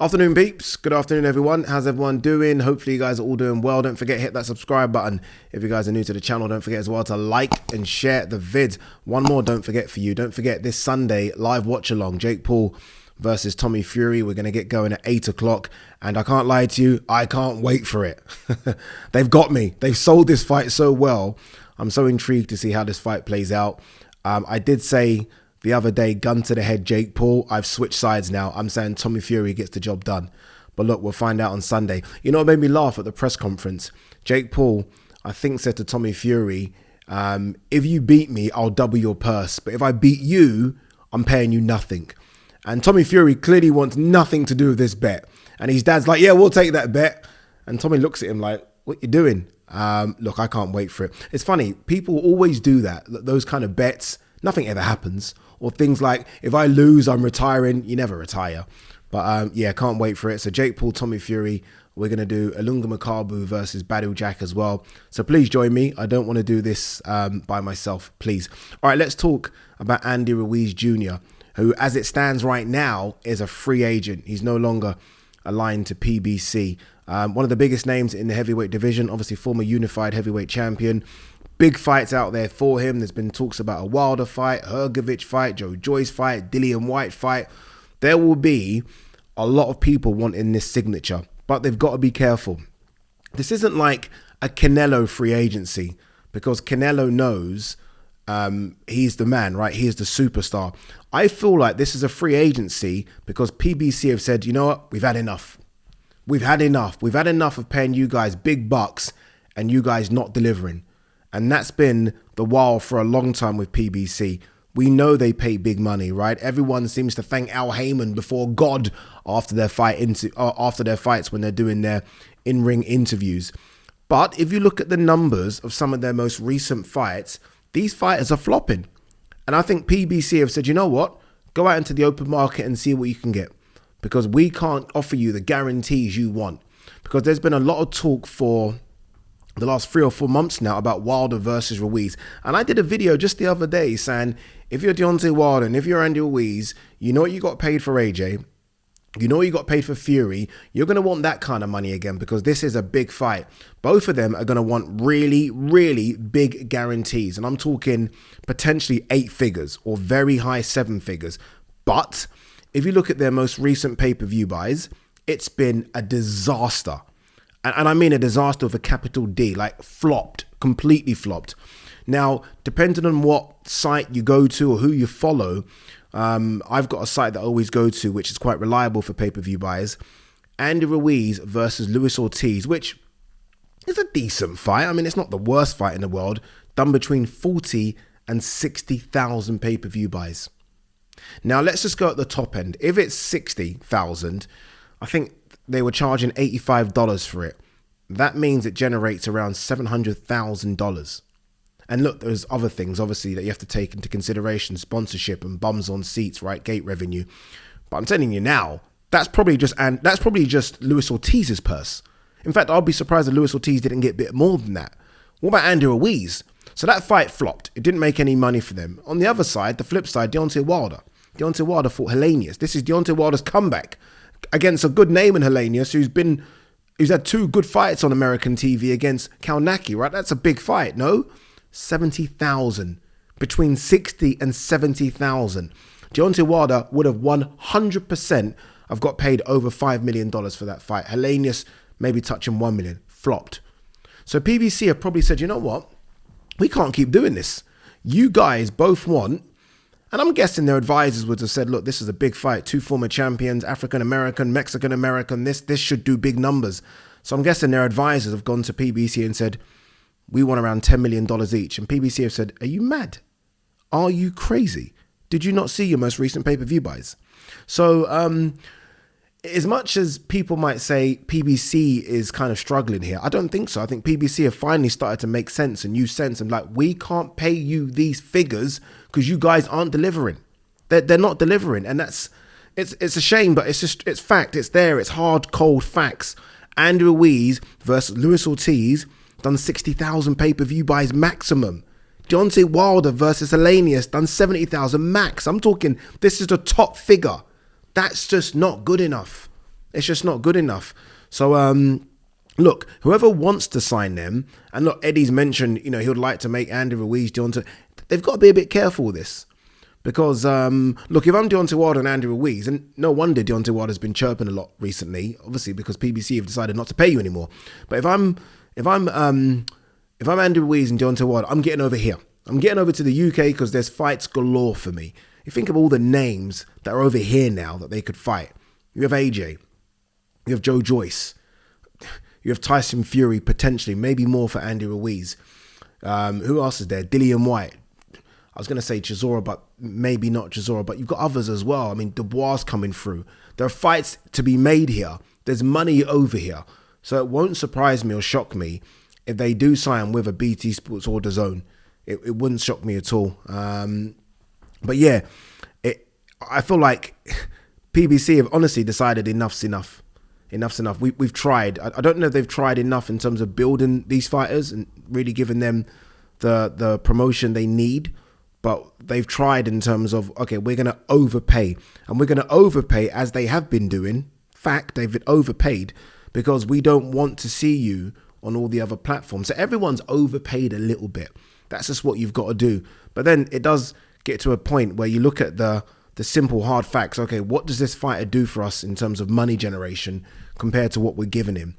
Afternoon, peeps. Good afternoon, everyone. How's everyone doing? Hopefully, you guys are all doing well. Don't forget, hit that subscribe button. If you guys are new to the channel, don't forget as well to like and share the vid. One more, don't forget for you. Don't forget this Sunday, live watch along. Jake Paul versus Tommy Fury. We're going to get going at 8 o'clock. And I can't lie to you, I can't wait for it. They've got me. They've sold this fight so well. I'm so intrigued to see how this fight plays out. I did say the other day, gun to the head, Jake Paul. I've switched sides now. I'm saying Tommy Fury gets the job done. But look, we'll find out on Sunday. You know what made me laugh at the press conference? Jake Paul, I think, said to Tommy Fury, if you beat me, I'll double your purse. But if I beat you, I'm paying you nothing. And Tommy Fury clearly wants nothing to do with this bet. And his dad's like, yeah, we'll take that bet. And Tommy looks at him like, what you doing? Look, I can't wait for it. It's funny. People always do that. Those kind of bets, nothing ever happens. Or things like, if I lose, I'm retiring. You never retire. But yeah, can't wait for it. So Jake Paul, Tommy Fury. We're going to do Ilunga Makabu versus Badou Jack as well. So please join me. I don't want to do this by myself, please. All right, let's talk about Andy Ruiz Jr., who, as it stands right now, is a free agent. He's no longer aligned to PBC. One of the biggest names in the heavyweight division, obviously former unified heavyweight champion. Big fights out there for him. There's been talks about a Wilder fight, Hrgovic fight, Joe Joyce fight, Dillian White fight. There will be a lot of people wanting this signature, but they've got to be careful. This isn't like a Canelo free agency, because Canelo knows he's the man, right? He is the superstar. I feel like this is a free agency because PBC have said, you know what? We've had enough. We've had enough. We've had enough of paying you guys big bucks and you guys not delivering. And that's been the while for a long time with PBC. We know they pay big money, right? Everyone seems to thank Al Heyman before God after their fights when they're doing their in-ring interviews. But if you look at the numbers of some of their most recent fights, these fighters are flopping. And I think PBC have said, you know what? Go out into the open market and see what you can get, because we can't offer you the guarantees you want. Because there's been a lot of talk for the last 3 or 4 months now about Wilder versus Ruiz. And I did a video just the other day saying, if you're Deontay Wilder and if you're Andy Ruiz, you know what you got paid for AJ. You know what you got paid for Fury. You're going to want that kind of money again, because this is a big fight. Both of them are going to want really, really big guarantees. And I'm talking potentially 8 figures or very high 7 figures. But if you look at their most recent pay-per-view buys, it's been a disaster. And I mean a disaster with a capital D, like flopped, completely flopped. Now, depending on what site you go to or who you follow, I've got a site that I always go to, which is quite reliable for pay-per-view buyers. Andy Ruiz versus Luis Ortiz, which is a decent fight. I mean, it's not the worst fight in the world, done between 40 and 60,000 pay-per-view buys. Now, let's just go at the top end. If it's 60,000, I think they were charging $85 for it. That means it generates around $700,000. And look, there's other things, obviously, that you have to take into consideration. Sponsorship and bums on seats, right? Gate revenue. But I'm telling you now, that's probably just Luis Ortiz's purse. In fact, I'll be surprised if Luis Ortiz didn't get a bit more than that. What about Andy Ruiz? So that fight flopped. It didn't make any money for them. On the other side, the flip side, Deontay Wilder. Deontay Wilder fought Helenius. This is Deontay Wilder's comeback against a good name in Helenius, who's had 2 good fights on American TV against Kalnacki, right? That's a big fight, no? 70,000, between 60 and 70,000. Deontay Wilder would have 100% have got paid over $5 million for that fight. Helenius maybe touching 1 million, flopped. So PBC have probably said, you know what? We can't keep doing this. You guys both want, and I'm guessing their advisors would have said, look, this is a big fight. 2 former champions, African-American, Mexican-American. This should do big numbers. So I'm guessing their advisors have gone to PBC and said, we want around $10 million each. And PBC have said, are you mad? Are you crazy? Did you not see your most recent pay-per-view buys? So as much as people might say PBC is kind of struggling here, I don't think so. I think PBC have finally started to make sense and use sense. And like, we can't pay you these figures because you guys aren't delivering. They're not delivering. And it's a shame, but it's fact. It's there. It's hard, cold facts. Andy Ruiz versus Luis Ortiz done 60,000 pay-per-view buys maximum. Deontay Wilder versus Helenius done 70,000 max. I'm talking, this is the top figure. That's just not good enough. It's just not good enough. So, look, whoever wants to sign them, and look, Eddie's mentioned, he would like to make Andy Ruiz, Deontay. They've got to be a bit careful with this. Because, look, if I'm Deontay Wilder and Andy Ruiz, and no wonder Deontay Wilder's been chirping a lot recently, obviously because PBC have decided not to pay you anymore. But if I'm Andy Ruiz and Deontay Wilder, I'm getting over here. I'm getting over to the UK because there's fights galore for me. You think of all the names that are over here now that they could fight. You have AJ. You have Joe Joyce. You have Tyson Fury, potentially, maybe more for Andy Ruiz. Who else is there? Dillian White. I was going to say Chisora, but maybe not Chisora. But you've got others as well. I mean, Dubois coming through. There are fights to be made here. There's money over here. So it won't surprise me or shock me if they do sign with a BT Sports or DAZN. It wouldn't shock me at all. But yeah, I feel like PBC have honestly decided enough's enough. Enough's enough. We've tried. I don't know if they've tried enough in terms of building these fighters and really giving them the promotion they need. But they've tried in terms of, okay, we're going to overpay. And we're going to overpay as they have been doing. Fact, they've been overpaid because we don't want to see you on all the other platforms. So everyone's overpaid a little bit. That's just what you've got to do. But then it does get to a point where you look at the simple hard facts. Okay, what does this fighter do for us in terms of money generation compared to what we're giving him?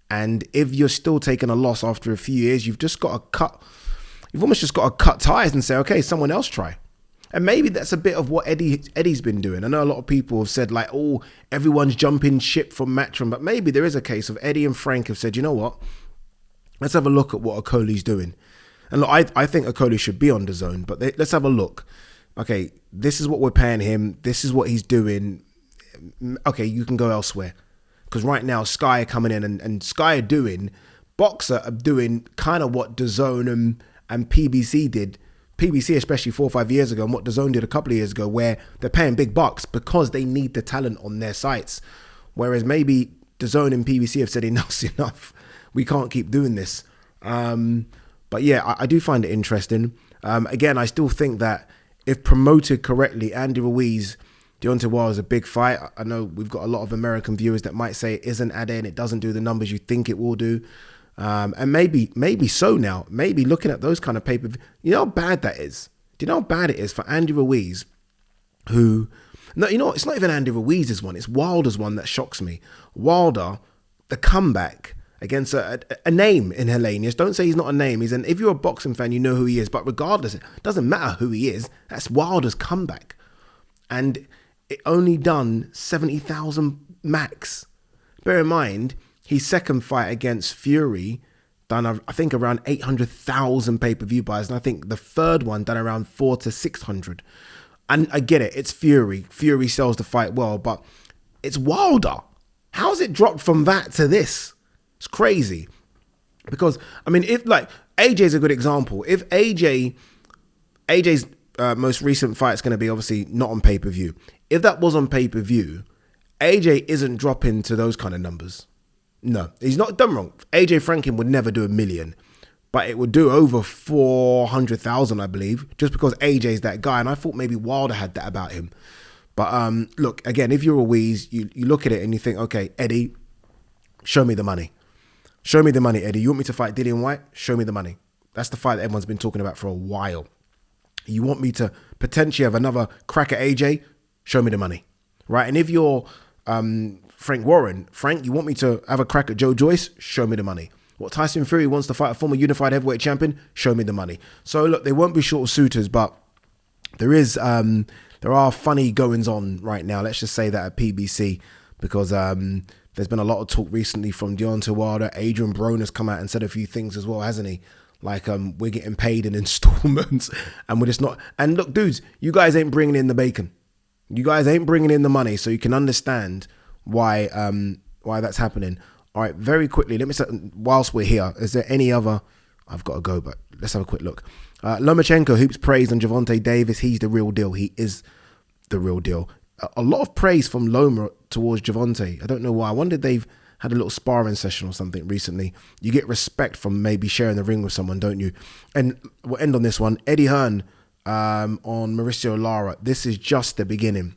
And if you're still taking a loss after a few years, you've almost just got to cut ties and say, okay, someone else try. And maybe that's a bit of what Eddie's been doing. I know a lot of people have said like, oh, everyone's jumping ship from Matchroom, but maybe there is a case of Eddie and Frank have said, you know what? Let's have a look at what Okoli's doing. And look, I think Okoli should be on DAZN, but let's have a look. Okay, this is what we're paying him. This is what he's doing. Okay, you can go elsewhere. Because right now, Sky are coming in and Sky are doing, Boxer are doing kind of what DAZN and PBC did. PBC, especially 4 or 5 years ago, and what DAZN did a couple of years ago, where they're paying big bucks because they need the talent on their sites. Whereas maybe DAZN and PBC have said enough's enough. We can't keep doing this. But yeah, I do find it interesting. Again, I still think that if promoted correctly, Andy Ruiz, Deontay Wilder is a big fight. I know we've got a lot of American viewers that might say it isn't added, it doesn't do the numbers you think it will do. And maybe so now. Maybe looking at those kind of pay-per-view, you know how bad that is? Do you know how bad it is for Andy Ruiz, who... No, you know what? It's not even Andy Ruiz's one. It's Wilder's one that shocks me. Wilder, the comeback against a name in Hellenius. Don't say he's not a name. If you're a boxing fan, you know who he is. But regardless, it doesn't matter who he is. That's Wilder's comeback. And it only done 70,000 max. Bear in mind, his second fight against Fury done, I think, around 800,000 pay-per-view buys. And I think the third one done around 400 to 600. And I get it. It's Fury. Fury sells the fight well. But it's Wilder. How's it dropped from that to this? It's crazy. Because, I mean, if like AJ's a good example. If AJ's most recent fight is going to be obviously not on pay-per-view. If that was on pay-per-view, AJ isn't dropping to those kind of numbers. No, he's not done wrong. AJ Franklin would never do 1 million, but it would do over 400,000, I believe, just because AJ's that guy. And I thought maybe Wilder had that about him. But look, again, if you're a Ruiz, you look at it and you think, okay, Eddie, show me the money. Show me the money, Eddie. You want me to fight Dillian White? Show me the money. That's the fight that everyone's been talking about for a while. You want me to potentially have another crack at AJ? Show me the money, right? And if you're Frank Warren, Frank, you want me to have a crack at Joe Joyce? Show me the money. What, Tyson Fury wants to fight a former unified heavyweight champion? Show me the money. So look, they won't be short of suitors, but there are funny goings on right now. Let's just say that at PBC, because there's been a lot of talk recently from Deontay Wilder. Adrian Broner has come out and said a few things as well, hasn't he? Like, we're getting paid in installments and we're just not. And look, dudes, you guys ain't bringing in the bacon. You guys ain't bringing in the money, so you can understand why that's happening. All right, very quickly, let me say, whilst we're here, is there any other... I've got to go, but let's have a quick look. Lomachenko hoops praise on Gervonta Davis. He's the real deal. He is the real deal. A lot of praise from Loma towards Gervonta. I don't know why. I wonder if they've had a little sparring session or something recently. You get respect from maybe sharing the ring with someone, don't you? And we'll end on this one. Eddie Hearn on Mauricio Lara. This is just the beginning.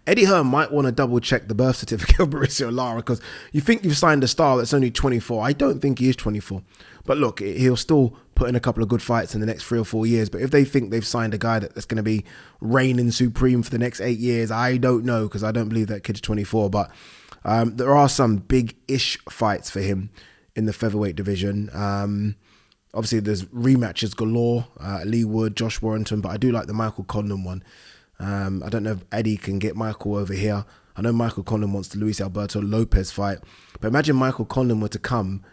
Eddie Hearn might want to double check the birth certificate of Mauricio Lara, because you think you've signed a star that's only 24. I don't think he is 24. But look, he'll still put in a couple of good fights in the next 3 or 4 years. But if they think they've signed a guy that's going to be reigning supreme for the next 8 years, I don't know, because I don't believe that kid's 24. But there are some big-ish fights for him in the featherweight division. Obviously, there's rematches galore, Lee Wood, Josh Warrington, but I do like the Michael Conlan one. I don't know if Eddie can get Michael over here. I know Michael Conlan wants the Luis Alberto Lopez fight, but imagine Michael Conlan were to come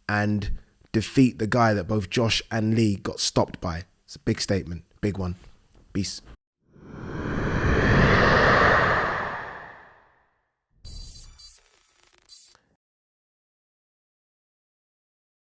and defeat the guy that both Josh and Lee got stopped by. It's a big statement, big one. Peace.